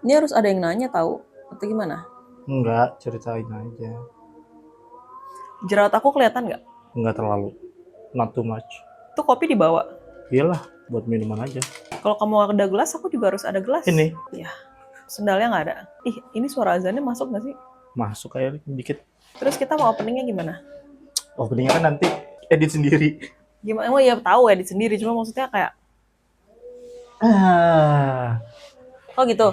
Ini harus ada yang nanya tahu atau gimana? Enggak, ceritain aja. Jerawat aku kelihatan nggak? Enggak terlalu. Not too much. Tuh kopi dibawa. Iyalah, buat minuman aja. Kalau kamu ada gelas, aku juga harus ada gelas. Ini. Iya. Sendalnya nggak ada. Ih, ini suara azannya masuk nggak sih? Masuk kayak dikit. Terus kita mau openingnya gimana? Openingnya kan nanti edit sendiri. Gimana? Emang ya tahu edit sendiri, cuma maksudnya kayak oh gitu.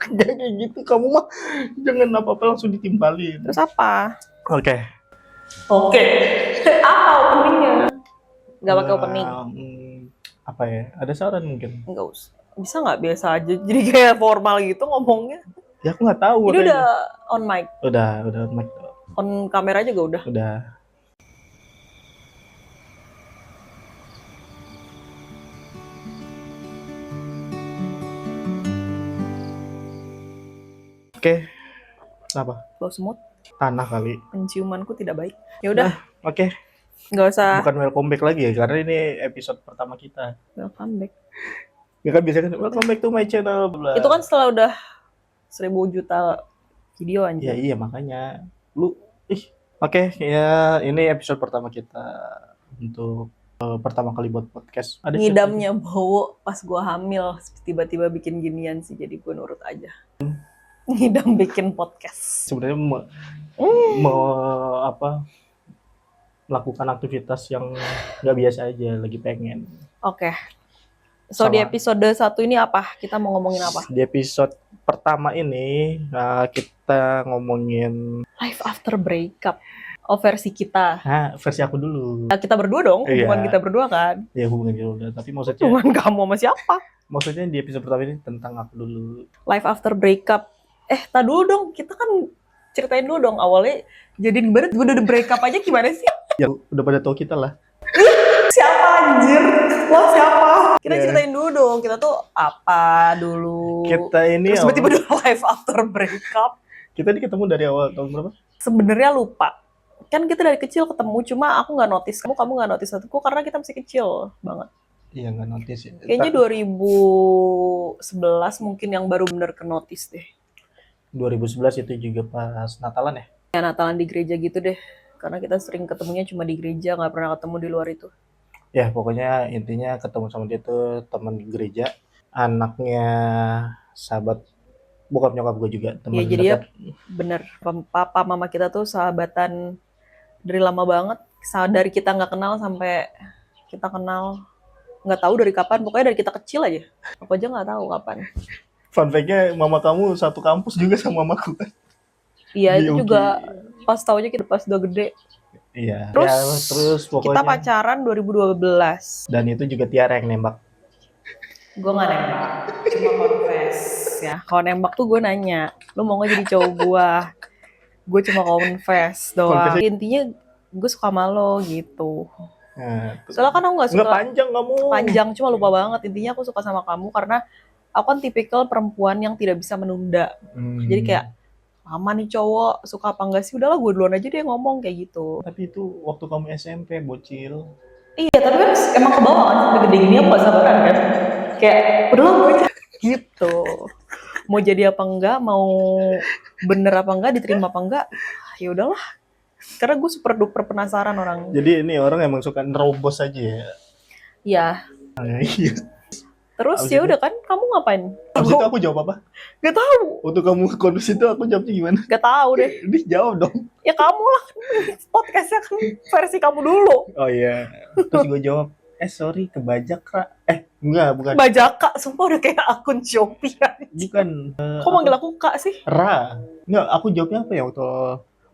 Kayak gitu, kamu mah jangan apa-apa langsung ditimpalin. Terus apa? Oke. Apa openingnya? Nggak pakai opening. Apa ya? Ada saran mungkin? Nggak usah. Bisa nggak biasa aja? Jadi kayak formal gitu ngomongnya. Ya aku nggak tahu. Ini udah on mic. Udah on mic. On kamera juga udah. Udah. Oke. Apa? Bau semut. Tanah kali. Penciumanku tidak baik. Ya udah. Oke. Nggak usah. Bukan welcome back lagi ya, karena ini episode pertama kita. Welcome back. Ya kan biasanya welcome back to my channel. Blah. Itu kan setelah udah 1.000 juta video anjir. Ya iya makanya. Oke, ya ini episode pertama kita untuk pertama kali buat podcast. Ada ngidamnya bau pas gua hamil, tiba-tiba bikin ginian sih, jadi gue nurut aja. Ngidam bikin podcast. Sebenarnya melakukan aktivitas yang nggak biasa aja, lagi pengen. Oke. So di episode 1 ini apa? Kita mau ngomongin apa? Di episode pertama ini kita ngomongin life after breakup. Oh, versi kita. Nah, versi aku dulu. Kita berdua dong, hubungan kita berdua kan? Ya hubungan kita udah, tapi maksudnya hubungan kamu sama siapa? Maksudnya di episode pertama ini tentang aku dulu. Life after breakup. Tak dulu dong, kita kan ceritain dulu dong awalnya jadiin baret, udah breakup aja gimana sih? Ya udah pada tahu kita lah. Siapa anjir? Wah siapa? Kita ceritain dulu dong, kita tuh apa dulu? Kita ini terus tiba-tiba udah life after breakup. Kita ini ketemu dari awal tahun berapa? Sebenarnya lupa. Kan kita dari kecil ketemu, cuma aku nggak notice kamu nggak notice aku karena kita masih kecil banget. Iya nggak notice ya. Kayaknya 2011 mungkin yang baru bener ke notice deh. 2011 itu juga pas Natalan ya? Ya Natalan di gereja gitu deh. Karena kita sering ketemunya cuma di gereja, nggak pernah ketemu di luar itu. Ya pokoknya intinya ketemu sama dia tuh teman di gereja, anaknya sahabat bokap nyokap gue juga, teman. Ya jadi ya bener, papa mama kita tuh sahabatan dari lama banget. Dari kita nggak kenal sampai kita kenal, nggak tahu dari kapan, pokoknya dari kita kecil aja. Aku aja nggak tahu kapan. Fun fact-nya mama kamu satu kampus juga sama mamaku kan? Iya itu juga pas taunya kita pas udah gede. Iya. Terus pokoknya kita pacaran 2012. Dan itu juga Tiara yang nembak. Gue nggak nembak, cuma confess ya. Kalau nembak tuh gue nanya, lu mau nggak jadi cowok gue? Gue cuma confess doang. Intinya gue suka sama lo gitu. Nah, soalnya kan aku nggak suka. Nggak panjang kamu. Panjang, cuma lupa banget. Intinya aku suka sama kamu karena aku kan tipikal perempuan yang tidak bisa menunda. Jadi kayak lama nih cowok, suka apa enggak sih? Udahlah gue duluan aja deh ngomong kayak gitu. Tapi itu waktu kamu SMP, bocil. Iya, tapi kan emang ke bawah kan sampai gede gini aku gak sabaran kan. Kayak udahlah gue gitu. Mau jadi apa enggak, mau bener apa enggak, diterima apa enggak, ya udahlah. Karena gue super duper penasaran orang. Jadi ini orang emang suka nerobos aja ya? Iya. Iya. Terus ya udah kan, kamu ngapain? Abis itu aku jawab apa? Gak tahu. Waktu kamu kondisi itu aku jawabnya gimana? Gak tahu deh. Ini jawab dong. Ya kamu lah, podcastnya kan versi kamu dulu. Oh iya. Terus gue jawab, sorry kebajak Ra. Enggak, bukan. Bajaka, sumpah udah kayak akun Shopee ya. Bukan. Kok manggil aku Kak sih? Ra. Enggak, aku jawabnya apa ya waktu,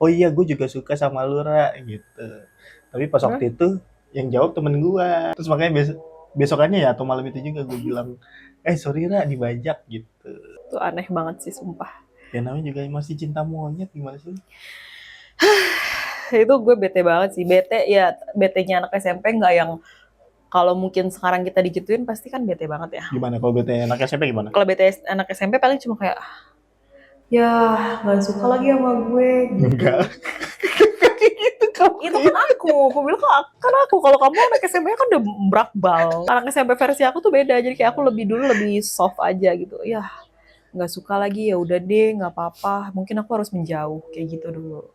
oh iya gue juga suka sama lu Ra, gitu. Tapi pas waktu itu, yang jawab temen gue. Terus makanya besokannya ya atau malam itu juga gue bilang, sorry Ra, dibajak gitu. Itu aneh banget sih, sumpah. Ya namanya juga masih cinta monyet, gimana sih? Itu gue bete banget sih. Bete-nya anak SMP nggak yang kalau mungkin sekarang kita digituin pasti kan bete banget ya. Gimana kalau bete anak SMP gimana? Kalau bete anak SMP paling cuma kayak, ya nggak suka lagi sama gue gitu. Enggak. Itu kan aku bilang kan aku, kalau kamu anak SMP kan udah berakbal. Anak SMP versi aku tuh beda, jadi kayak aku lebih dulu lebih soft aja gitu. Ya nggak suka lagi ya udah deh, nggak apa-apa. Mungkin aku harus menjauh kayak gitu dulu.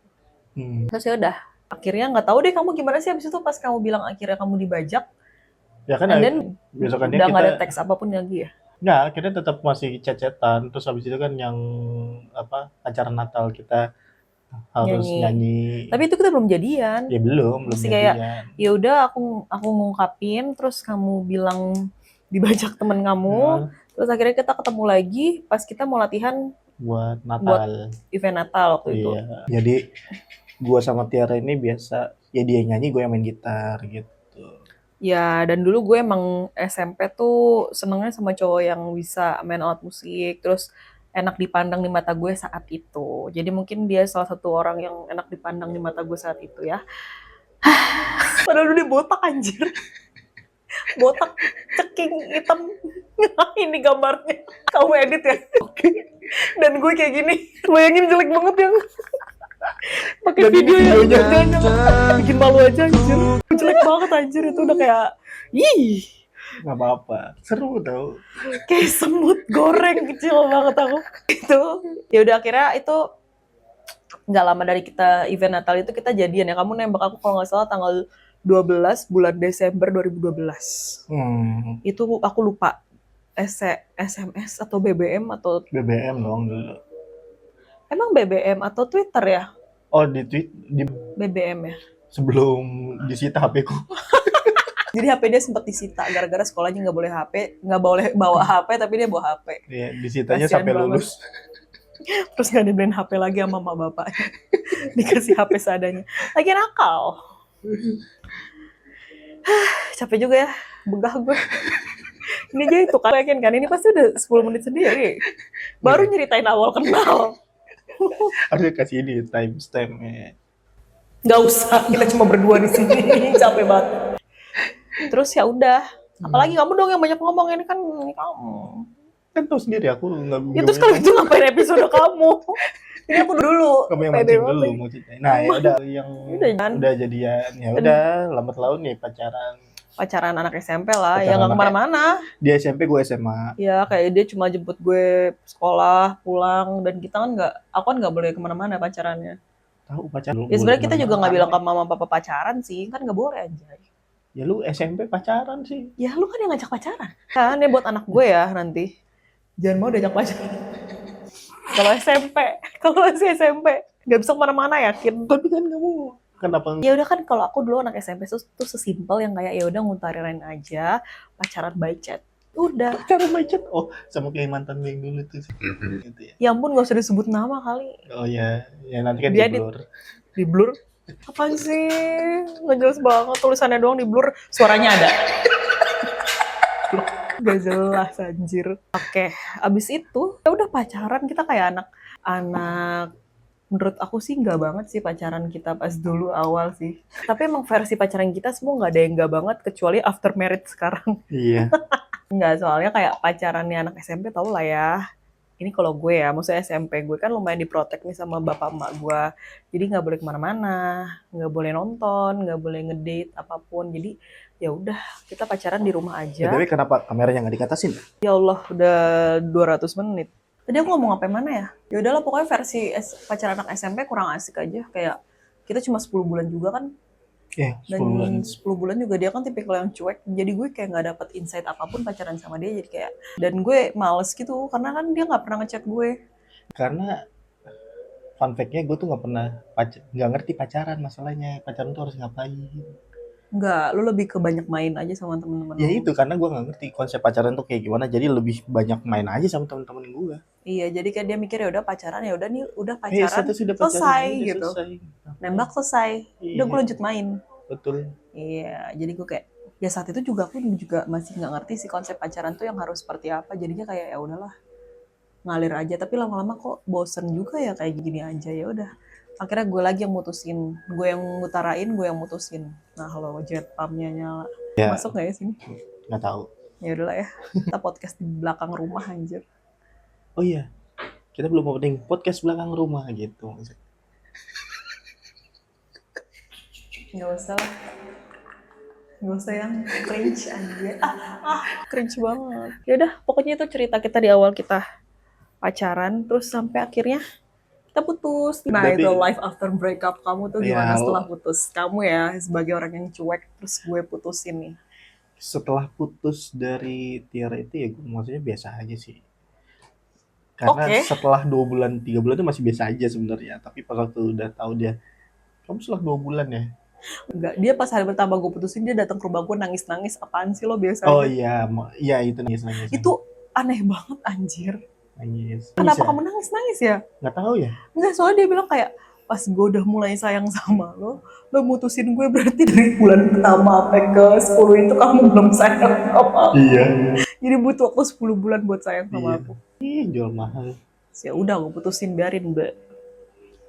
Terus ya udah, akhirnya nggak tahu deh kamu gimana sih abis itu pas kamu bilang akhirnya kamu dibajak, Ya kan and then besokannya udah nggak kita ada teks apapun lagi ya. nggak, akhirnya tetap masih chat-chatan. Terus habis itu kan yang apa acara Natal kita harus nyanyi. Tapi itu kita belum jadian. Ya belum Masih jadian. kayak ya udah aku ngungkapin, terus kamu bilang dibajak temen kamu, terus akhirnya kita ketemu lagi pas kita mau latihan buat Natal. Event Natal waktu itu. Iya. Jadi gua sama Tiara ini biasa ya dia nyanyi, gue yang main gitar gitu. Ya, dan dulu gue emang SMP tuh senengnya sama cowok yang bisa main alat musik, terus enak dipandang di mata gue saat itu. Jadi mungkin dia salah satu orang yang enak dipandang di mata gue saat itu ya. Padahal dulu dia botak anjir. Botak, ceking, hitam. Ini gambarnya. Kamu edit ya? Oke. Dan gue kayak gini. Bayangin jelek banget yang pakai video yang bikin malu aja anjir. Jelek banget anjir, itu udah kayak ih, nggak apa-apa, seru tau, kayak semut goreng kecil banget aku itu. Ya udah akhirnya itu nggak lama dari kita event Natal itu kita jadian ya. Kamu nembak aku kalau nggak salah tanggal 12 bulan Desember 2012. Itu aku lupa SMS atau BBM atau BBM dong dulu. Emang BBM atau Twitter ya? Oh di tweet di BBM ya. Sebelum disita HP-ku. Jadi HP dia sempat disita gara-gara sekolahnya nggak boleh HP, nggak boleh bawa HP, tapi dia bawa HP. Iya, disitanya sampai lulus. Terus nggak dibeliin HP lagi sama mama bapaknya. Dikasih HP seadanya. Lagi nakal. Capek juga ya, begah gue. Ini aja itu kan, yakin kan? Ini pasti udah 10 menit sendiri. Baru nyeritain awal kenal. Harusnya kasih ini timestamp-nya. Nggak usah, kita cuma berdua di sini. Capek banget. Terus ya udah. Apalagi kamu dong yang banyak ngomong, ini kan kamu. Kan tahu sendiri aku nggak. Ya terus kalau itu ngapain episode kamu? Ini aku dulu. Kamu yang mancing dulu mau cerita. Nah ya udah yang udah jadian, ya udah lambat laun nih pacaran anak SMP lah, ya nggak kemana-mana. Dia SMP, gue SMA. Ya kayak dia cuma jemput gue sekolah, pulang, dan kita kan aku kan nggak boleh kemana-mana pacarannya. Tahu pacaran? Ya sebenarnya kita juga nggak bilang ke mama papa pacaran sih, kan nggak boleh aja. Ya lu SMP pacaran sih. Ya lu kan yang ngajak pacaran. Kan ini buat anak gue ya nanti. Jangan mau diajak pacaran. Kalau masih SMP, nggak bisa kemana-mana yakin. Tapi kan kamu kenapa? Ya udah kan kalau aku dulu anak SMP tuh sesimpel yang kayak ya udah ngutarin aja pacaran by chat. Udah. Pacaran by chat? Oh, sama kayak mantan yang dulu tuh. Gitu ya. Ya ampun, nggak usah disebut nama kali. Oh ya, ya nanti kan di blur. Apaan sih? Nggak jelas banget, tulisannya doang di blur, suaranya ada. Gak jelas anjir. Oke, abis itu ya udah pacaran, kita kayak anak. Menurut aku sih nggak banget sih pacaran kita pas dulu awal sih. Tapi emang versi pacaran kita semua nggak ada yang nggak banget kecuali after marriage sekarang. Iya. Nggak, soalnya kayak pacarannya anak SMP tau lah ya. Ini kalau gue ya, maksudnya SMP gue kan lumayan diprotek nih sama bapak emak gue. Jadi nggak boleh kemana-mana, nggak boleh nonton, nggak boleh ngedate apapun. Jadi ya udah kita pacaran di rumah aja. Tapi kenapa kameranya nggak dikatasin? Ya Allah, udah 200 menit. Tadi aku ngomong apa mana ya? Ya udahlah, pokoknya versi pacaran anak SMP kurang asik aja. Kayak kita cuma 10 bulan juga kan. Yeah, 10 dan bulan. 10 bulan juga dia kan tipikal yang cuek. Jadi gue kayak nggak dapet insight apapun pacaran sama dia. Jadi kayak, dan gue males gitu karena kan dia nggak pernah ngechat gue. Karena fun fact-nya gue tuh nggak ngerti pacaran masalahnya. Pacaran tuh harus ngapain? Enggak, lu lebih ke banyak main aja sama temen-temen. Ya itu, karena gue nggak ngerti konsep pacaran tuh kayak gimana. Jadi lebih banyak main aja sama temen-temen gue. Iya, jadi kayak dia mikir ya udah pacaran, ya udah nih udah pacaran, sudah selesai gitu. Selesai. Nembak selesai, udah gue lanjut main. Betul. Iya, jadi gue kayak ya saat itu juga aku juga masih nggak ngerti sih konsep pacaran tuh yang harus seperti apa. Jadinya kayak ya udahlah ngalir aja. Tapi lama-lama kok bosen juga ya kayak gini aja. Ya udah. Akhirnya gue lagi yang mutusin, gue yang ngutarain, gue yang mutusin. Nah kalau jet pumpnya nyala, ya. Masuk nggak ya sini? Nggak tahu. Ya udahlah ya, kita podcast di belakang rumah anjir. Oh iya, kita belum opening podcast belakang rumah gitu. Nggak usah lah. Nggak usah yang cringe aja. Cringe banget. Ya udah, pokoknya itu cerita kita di awal kita pacaran, terus sampai akhirnya kita putus. Nah, Tapi itu life after breakup kamu tuh gimana ya setelah putus? Kamu ya sebagai orang yang cuek, terus gue putusin nih. setelah putus dari Tiara itu ya gue maksudnya biasa aja sih. Karena Oke. setelah 2 bulan 3 bulan itu masih biasa aja sebenarnya. Tapi pas waktu udah tahu dia, kamu setelah 2 bulan ya? Enggak, dia pas hari pertama gue putusin, dia datang ke rumah gue nangis-nangis. Apaan sih lo Oh biasanya? iya, iya itu nangis nangis. Itu aneh banget anjir. nangis. Kenapa Nangis ya? kamu nangis-nangis ya? Nggak tahu ya. Enggak, soalnya dia bilang kayak, pas gue udah mulai sayang sama lo mutusin gue berarti dari bulan pertama sampai ke 10 itu kamu belum sayang sama aku. Iya. Jadi butuh waktu 10 bulan buat sayang sama Iya. aku. Jual mahal. Ya udah, gue putusin, biarin, Mbak.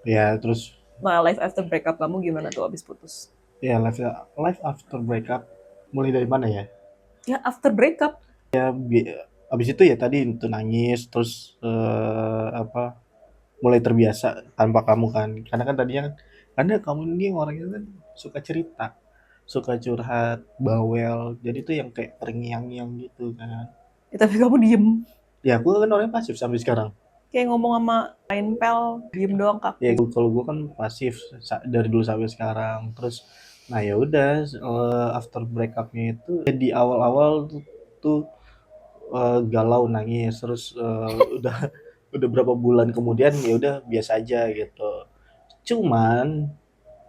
Ya terus Nah, life after breakup kamu gimana tuh abis putus? ya life after breakup mulai dari mana ya? Ya, after breakup. Abis itu ya tadi itu nangis terus apa mulai terbiasa tanpa kamu kan karena kan tadinya kan karena kamu ini orangnya kan suka cerita suka curhat bawel jadi tuh yang kayak terngiang-ngiang gitu kan Ya, tapi kamu diem. ya aku kan orangnya pasif sampai sekarang Kayak ngomong sama lain pel, diem doang kaku. ya kalau gue kan pasif dari dulu sampai sekarang terus nah ya udah after breakupnya itu di awal-awal tuh galau nangis terus udah berapa bulan kemudian ya udah biasa aja gitu cuman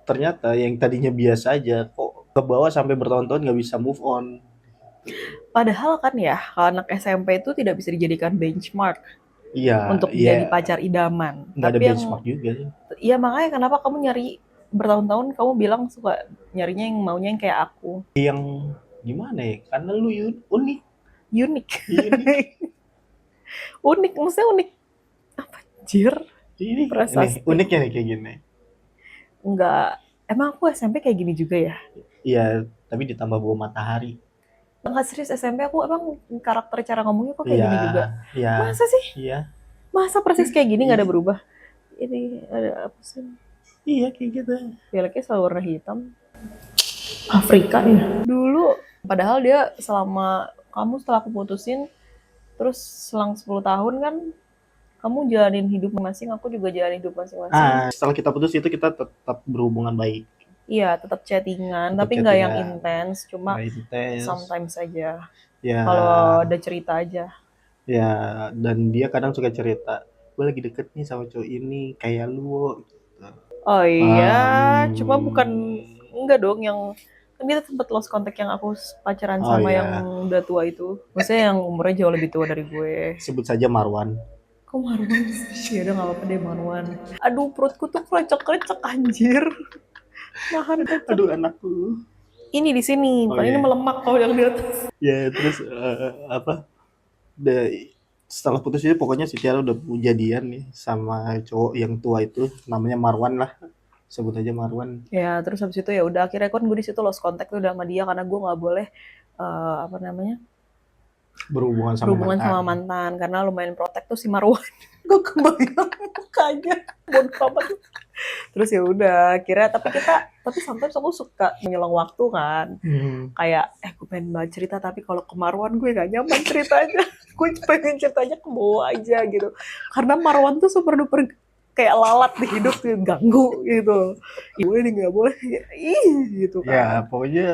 ternyata yang tadinya biasa aja kok ke bawah sampai bertahun-tahun nggak bisa move on. Padahal kan ya, anak SMP itu tidak bisa dijadikan benchmark Iya, untuk iya, jadi pacar idaman. nggak ada Tapi yang, benchmark juga sih. iya makanya kenapa kamu nyari bertahun-tahun, kamu bilang suka nyarinya yang maunya yang kayak aku. Yang gimana ya? Karena lu unik, Unik. unik. Unik, maksudnya unik. Apa, jir? Ini Prasasti. uniknya nih kayak gini. Enggak. Emang aku SMP kayak gini juga ya? Iya, tapi ditambah bawa matahari. Enggak, serius, SMP aku emang karakter cara ngomongnya kok kayak Iya, gini juga. iya, Masa sih? iya, Masa persis kayak gini nggak ada berubah? Ini ada apa sih? iya kayak gitu. Pileknya selalu warna hitam. Afrika ya? Dulu, padahal dia selama kamu setelah aku putusin, terus selang 10 tahun kan, kamu jalanin hidup masing-masing, aku juga jalanin hidup masing-masing. Setelah kita putus itu kita tetap berhubungan baik. Iya, tetap chattingan, Tetap tapi nggak yang chattingan. intens, cuma Nggak intens. sometimes aja. Ya, Kalau ada cerita aja. ya, dan dia kadang suka cerita, gue lagi deket nih sama cowok ini, kayak lu, wo," gitu. Oh iya, cuma bukan, enggak dong yang, kan kita sempat lost contact yang aku pacaran Oh, sama iya. yang udah tua itu. Maksudnya yang umurnya jauh lebih tua dari gue. Sebut saja Marwan. Kok Marwan sih? Ya udah nggak apa-apa deh Marwan. Aduh, perutku tuh kerecek-kerecek anjir. Nahan kecek. Aduh anakku. Ini di sini, Oh, bukan ini iya. melemak kalau yang di atas. Ya terus apa? Setelah putus itu pokoknya si Tiara udah jadian nih sama cowok yang tua itu, namanya Marwan lah. Sebut aja Marwan. Ya, terus habis itu ya udah akhirnya kan gue di situ lost contact tuh udah sama dia karena gue nggak boleh apa namanya? Berhubungan sama mantan karena lumayan protek tuh si Marwan. Gue kebayang mukanya bodoh amat. Terus ya udah akhirnya tapi sometimes aku suka menyelang waktu kan. Kayak gue pengen banget cerita tapi kalau ke Marwan gue gak nyaman ceritanya. Gue pengen ceritanya ke bawah aja gitu. Karena Marwan tuh super duper kayak lalat di hidup tuh, ganggu gitu. Boleh nih nggak boleh, gitu kan. Ya pokoknya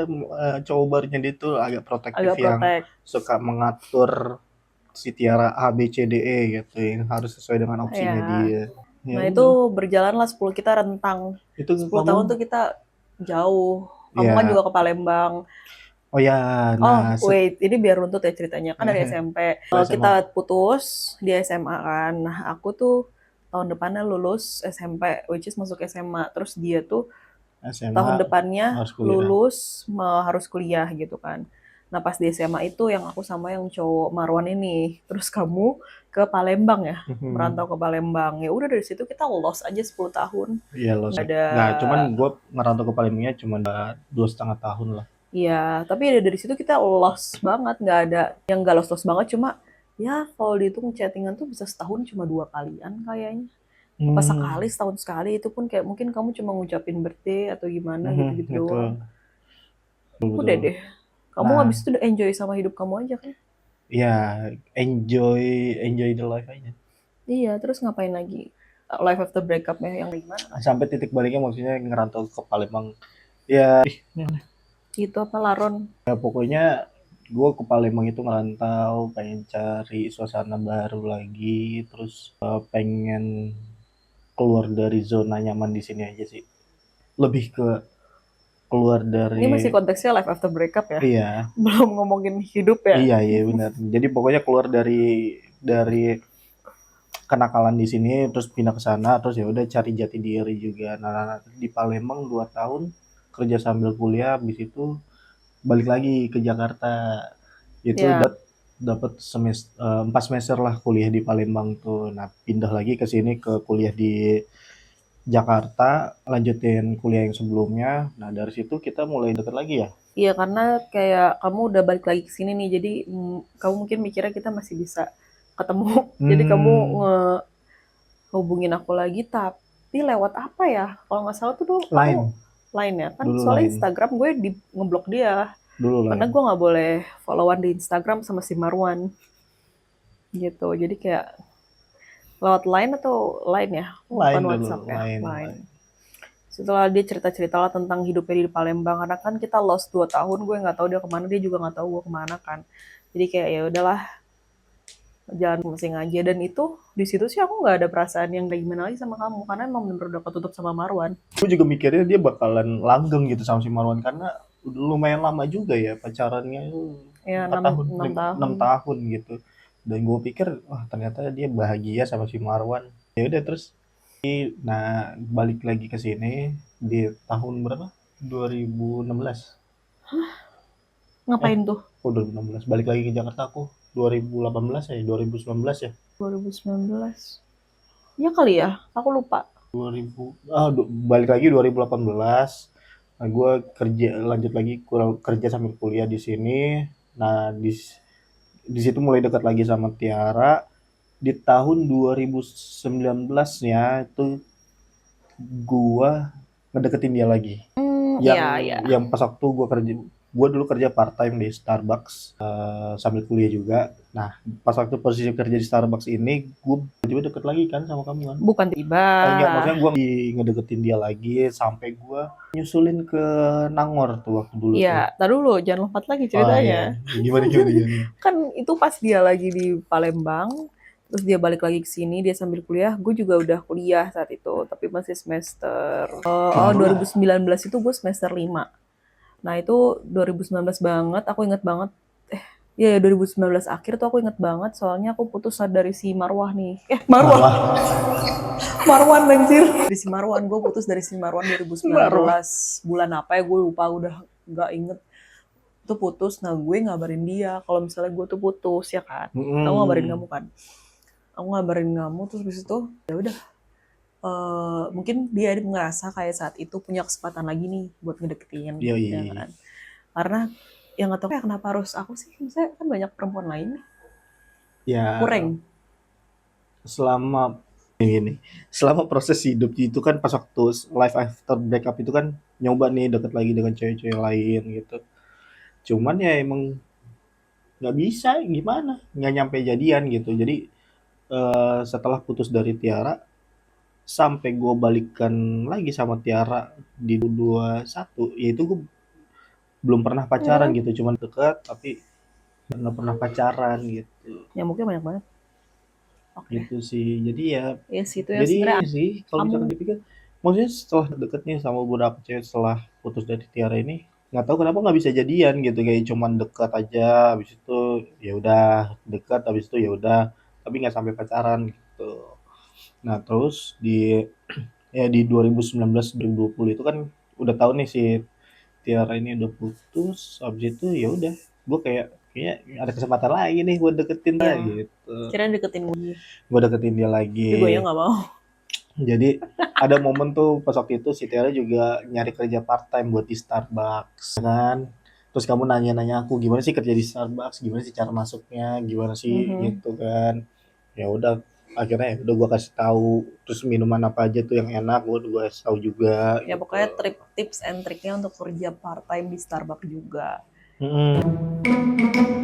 cowok barunya dia tuh agak protektif yang suka mengatur si Tiara A B C D E gitu yang harus sesuai dengan opsinya dia. Ya Nah itu berjalanlah 10 kita rentang. Itu 10 tahun tuh kita jauh. Kamu kan juga ke Palembang. Oh ya, nah wait, ini biar runtut ya ceritanya. Kan dari SMP. Kita putus di SMA kan. Nah aku tuh tahun depannya lulus SMP, which is masuk SMA. Terus dia tuh SMA, tahun depannya lulus harus kuliah gitu kan. Nah pas di SMA itu yang aku sama yang cowok Marwan ini. Terus kamu ke Palembang ya, merantau ke Palembang. Ya udah dari situ kita lost aja 10 tahun. Iya lost. Nah cuman gue merantau ke Palembangnya cuma 2,5 tahun lah. Iya, tapi dari situ kita lost banget. Nggak ada yang nggak lost banget, cuma ya kalau dihitung chattingan tuh bisa setahun cuma 2 kalian kayaknya. Apa Hmm, sekali, setahun sekali, itu pun kayak mungkin kamu cuma ngucapin birthday atau gimana gitu-gitu doang. betul, betul, Udah betul. deh. Kamu habis Nah, itu udah enjoy sama hidup kamu aja kan? ya enjoy enjoy the life aja. Iya, terus ngapain lagi? Life after breakup ya yang kayak gimana? Sampai titik baliknya maksudnya ngerantau ke Palembang. Ya, Itu apa Laron? ya pokoknya gue ke Palembang itu ngerantau, pengen cari suasana baru lagi, terus pengen keluar dari zona nyaman di sini aja sih. Lebih ke keluar Ini masih dari, konteksnya life after breakup ya? iya, Belum ngomongin hidup ya? iya, iya benar. Jadi pokoknya keluar dari kenakalan di sini, terus pindah ke sana, terus ya udah cari jati diri juga. Nah, di Palembang 2 tahun kerja sambil kuliah, habis itu balik lagi ke Jakarta. Itu Ya, dapat 4 semester lah kuliah di Palembang tuh. Nah, pindah lagi ke sini ke kuliah di Jakarta, lanjutin kuliah yang sebelumnya. Nah, dari situ kita mulai deket lagi ya. iya karena kayak kamu udah balik lagi ke sini nih, jadi kamu mungkin mikirnya kita masih bisa ketemu. Jadi kamu Hmm, ngehubungin aku lagi, tapi lewat apa ya? Kalau nggak salah tuh dulu kamu lain, lain ya kan? dulu Soalnya lain, Instagram gue di ngeblok dia, dulu karena lain. gue nggak boleh followan di Instagram sama si Marwan gitu. Jadi kayak lewat line atau line ya? Lain Bukan dulu, WhatsApp ya, lain, line. lain. Setelah dia cerita-cerita lah tentang hidupnya di Palembang, karena kan kita lost 2 tahun, gue nggak tahu dia kemana, dia juga nggak tahu gue kemana kan. Jadi kayak ya udahlah, jalan masing aja. Dan itu di situ sih aku nggak ada perasaan yang kayak gimana lagi sama kamu, karena emang bener udah ketutup sama Marwan. Gue juga mikirnya dia bakalan langgeng gitu sama si Marwan karena udah lumayan lama juga ya pacarannya itu Ya 4 enam tahun, enam 6 tahun. tahun gitu. Dan gue pikir wah ternyata dia bahagia sama si Marwan. Ya udah terus nah balik lagi ke sini di tahun berapa? 2016. Eh, Ngapain tuh? kok 2016? Balik lagi ke Jakarta aku 2018 ya, 2019 ya. 2019. Ya kali ya, aku lupa. 2000 balik lagi 2018. Nah, gue kerja lanjut lagi kerja sambil kuliah di sini. Nah, di situ mulai dekat lagi sama Tiara. Di tahun 2019 ya itu gua ngedeketin dia lagi. Yang Iya, iya. yang pas waktu gua dulu kerja part time di Starbucks sambil kuliah juga. Nah, pas waktu posisi kerja di Starbucks ini, gua juga deket lagi kan sama kamu kan. Bukan tiba. Enggak, maksudnya gue ngedeketin dia lagi sampai gue nyusulin ke Nangor tuh waktu dulu tuh. Iya, tar dulu, jangan lompat lagi Wah iya, ceritanya. gimana gimana gimana. Kan itu pas dia lagi di Palembang, terus dia balik lagi ke sini, dia sambil kuliah, gue juga udah kuliah saat itu, tapi masih semester, oh Baru lah. 2019 itu gue semester 5. Nah itu 2019 banget, aku inget banget, iya ya 2019 akhir tuh aku inget banget, soalnya aku putus dari si Marwah nih. Marwah, Marwah. Marwan anjir. Dari si Marwan, gue putus dari si Marwan Marwah. 2019, bulan apa ya gue lupa, udah nggak inget. Itu putus, nah gue ngabarin dia kalau misalnya gue tuh putus ya kan. Aku ngabarin kamu Mm-mm. kan. Aku ngabarin kamu terus habis itu ya udah, mungkin dia ngerasa kayak saat itu punya kesempatan lagi nih buat ngedeketin Iya ya iya. kan. Karena yang nggak tahu kayak kenapa harus aku sih, misalnya kan banyak perempuan lain nih. Ya Kurang. selama ini selama proses hidup itu kan pas waktu life after breakup itu kan nyoba nih deket lagi dengan cewek-cewek lain gitu. Cuman ya emang nggak bisa gimana nggak nyampe jadian gitu. Jadi setelah putus dari Tiara sampai gue balikan lagi sama Tiara di 2021 ya itu gue belum pernah pacaran Hmm. gitu cuman deket tapi nggak pernah pacaran gitu Nyamuknya banyak banget. Oke. gitu sih jadi ya Ya sih itu yang jadi sebenarnya sih kalau kamu. misalkan dipikir maksudnya setelah deket nih sama beberapa cewek setelah putus dari Tiara ini nggak tahu kenapa nggak bisa jadian gitu kayak cuman dekat aja habis itu ya udah dekat habis itu ya udah tapi nggak sampai pacaran gitu. Nah terus di 2019 2020 itu kan udah tahu nih si Tiara ini udah putus habis itu ya udah gue kayak ada kesempatan lagi nih buat deketin lah Iya, gitu. kira deketin gue. Gue deketin dia Tapi gue ya lagi. nggak mau. Jadi ada momen tuh pas waktu itu si Tiara juga nyari kerja part time buat di Starbucks kan. Terus kamu nanya-nanya aku gimana sih kerja di Starbucks, gimana sih cara masuknya, gimana sih Mhm. gitu kan. Ya udah akhirnya ya udah gue kasih tahu, terus minuman apa aja tuh yang enak gue kasih tahu juga Ya gitu. pokoknya tips and triknya untuk kerja part time di Starbucks juga. Mm-mm.